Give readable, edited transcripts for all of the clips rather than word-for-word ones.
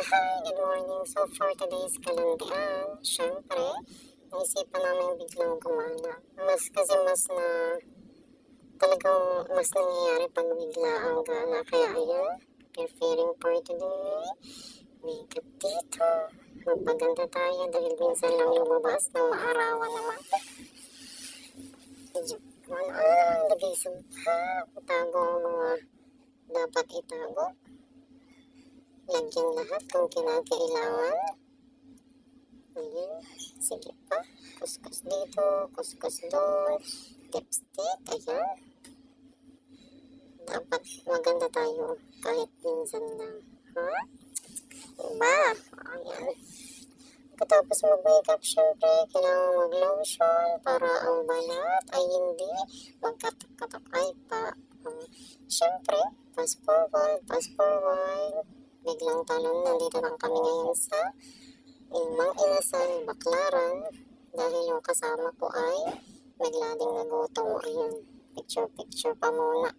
Hi, good morning. So for today's kalandian, syempre, naisipan namin biglang gumala. Talagang mas nangyayari pag bigla ang gala. Kaya ayun, preparing for today. Makeup dito. Magpaganda tayo dahil minsan lang lumabas ng maarawan naman. Medyo kung ano ang lagay sa mukha, itago ang mga dapat itago. Lagyan lahat kung kinakailangan. Ayan, sige pa. Kuskus dito, kuskus doon. Lipstick, ayan. Dapat maganda tayo kahit minsan lang. Ha? Diba? Ayan. Pagkatapos mag-makeup, syempre, kailangan mag-lotion para ang balat ay hindi magkatok-katok ay pa. Syempre, fast forward. Biglang talon, nandito lang kami ngayon sa Mang Inasal, Baclaran, dahil yung kasama ko ay naglading nagutom. Ayun, picture pa muna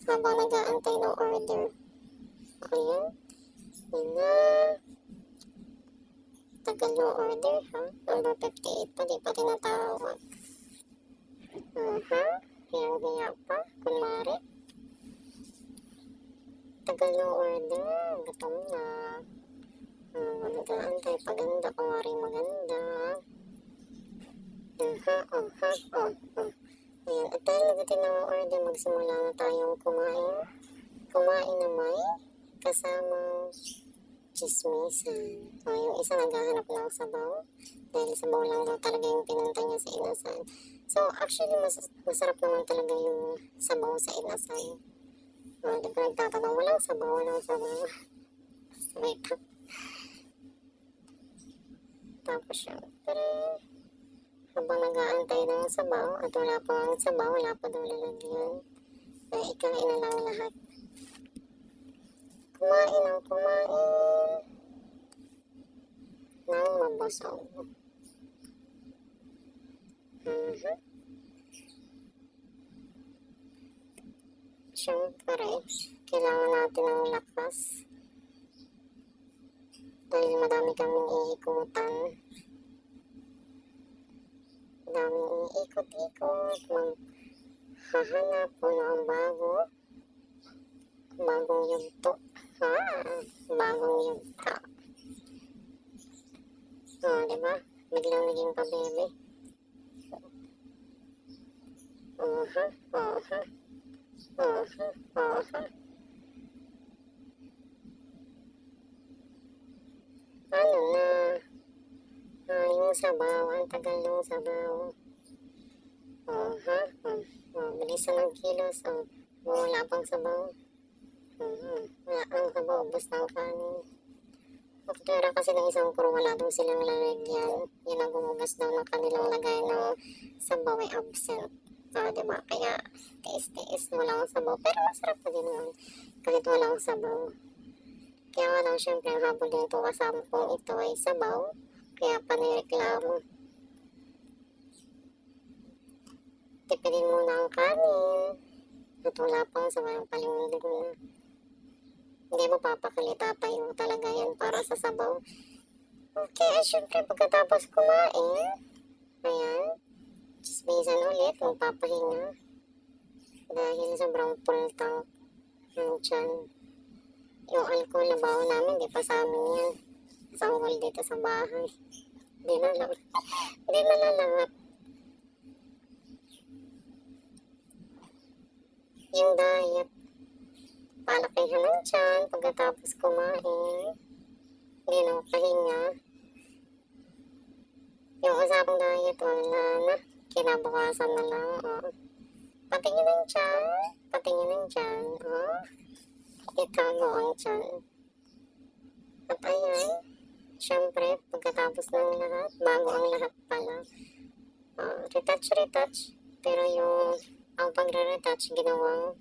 habang nag-aantay ng order. Ayun, yun na. Tagal yung order, ha? Number 58 pa, di pa tinatawag. Hiya pa, kunwari. Tagal yung order, gutom na. Nag-aantay, paganda, kunwari maganda. Ayan, at dahil nagatin ng order, magsimula na tayong kumain. Kumain na may kasamang chismisan. Yung isa naghahanap ng sabaw, dahil sabaw lang daw talaga yung pinunta niya sa inasal. So, actually, masarap naman talaga yung sabaw sa inasal. Diba nagtatanong, walang sabaw. Wait. Tapos syempre, habang nag-aantay ng sabaw, at wala pa ang sabaw, wala pa daw lalagyan, ikain na lang lahat. Kumain ng mabusog. Siyempre, kailangan natin ng lakas dahil madami kaming iikutan. Daming iikot-ikot, maghahanap po ng bagong yugto. Bagong yugto. Diba? Biglang naging pabebe. Ano na? Yung sabaw, ang tagal ng sabaw. Bilisan ng kilos. Wala pang sabaw. Wala ang sabaw, ubos ng kanin. Pagtira kasi ng isang crew, wala daw silang lalagyan. Yun ang gumugas daw ng kanilang lagay ng sabaw ay absent. Diba? Kaya tiis-tiis walang sabaw. Pero masarap pa din naman kahit walang sabaw. Kaya nga lang syempre ang habol din ito kasama kung ito ay sabaw. Kaya panireklamo. Tipidin muna ang kanin. At wala pang sabaw, palimulig mo na. Hindi mo papakalita pa yung talaga yan para sa sabaw. Okay, syempre pagkatapos kumain, ayan, chismisan ulit, magpapahinga. Dahil sobrang full tank ng tiyan. Yung alcohol na baho namin, di pa sa amin yan. Sanggol dito sa bahay. Di na lalangat. Yung diet, palakihan ng tiyan pagkatapos kumain. Hindi na pahinga. Yung usapang diet, wala na. Kinabukasan na lang. Patingin ng tiyan. Itago ang tiyan. At ayan, syempre, pagkatapos ng lahat, bago ang lahat pala, retouch. Pero ang pagre-retouch, ginawang,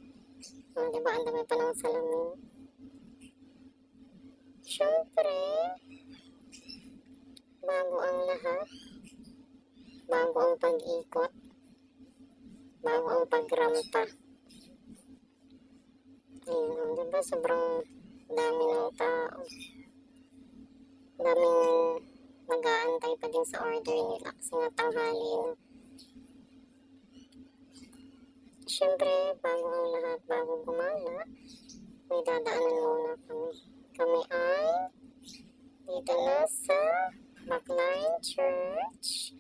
diba, ang dami pa ng salamin. Syempre, bago ang lahat, bago ang pag-ikot, bago ang pagrampa. Ayun, diba, sobrang dami ng tao. daming nag-aantay pa din sa order nila kasi nga tanghali na. Siyempre, bago ang lahat, bago gumala, may dadaanan muna kami. Kami ay dito na sa Backline Church.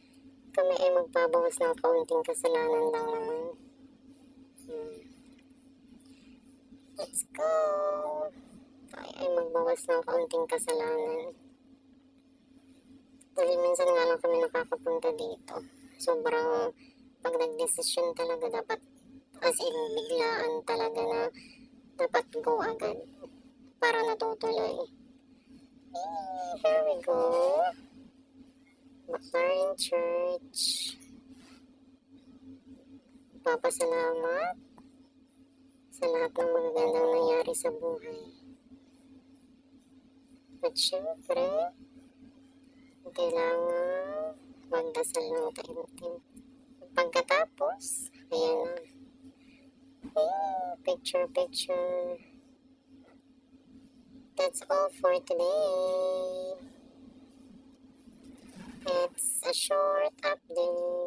Kami ay magbabawas ng kaunting kasalanan lang naman. Let's go! Tayo ay magbawas ng kaunting kasalanan. Dahil minsan nga lang kami nakakapunta dito. Sobrang pag nag-desisyon talaga dapat as in biglaan talaga na dapat go agad para natutuloy. Here we go. Backline Church. Papasalamat sa lahat ng magagandang nangyari sa buhay. At syempre, kailangan magdasal ng taimtim. Pagkatapos, ayan na. Picture. That's all for today. It's a short update.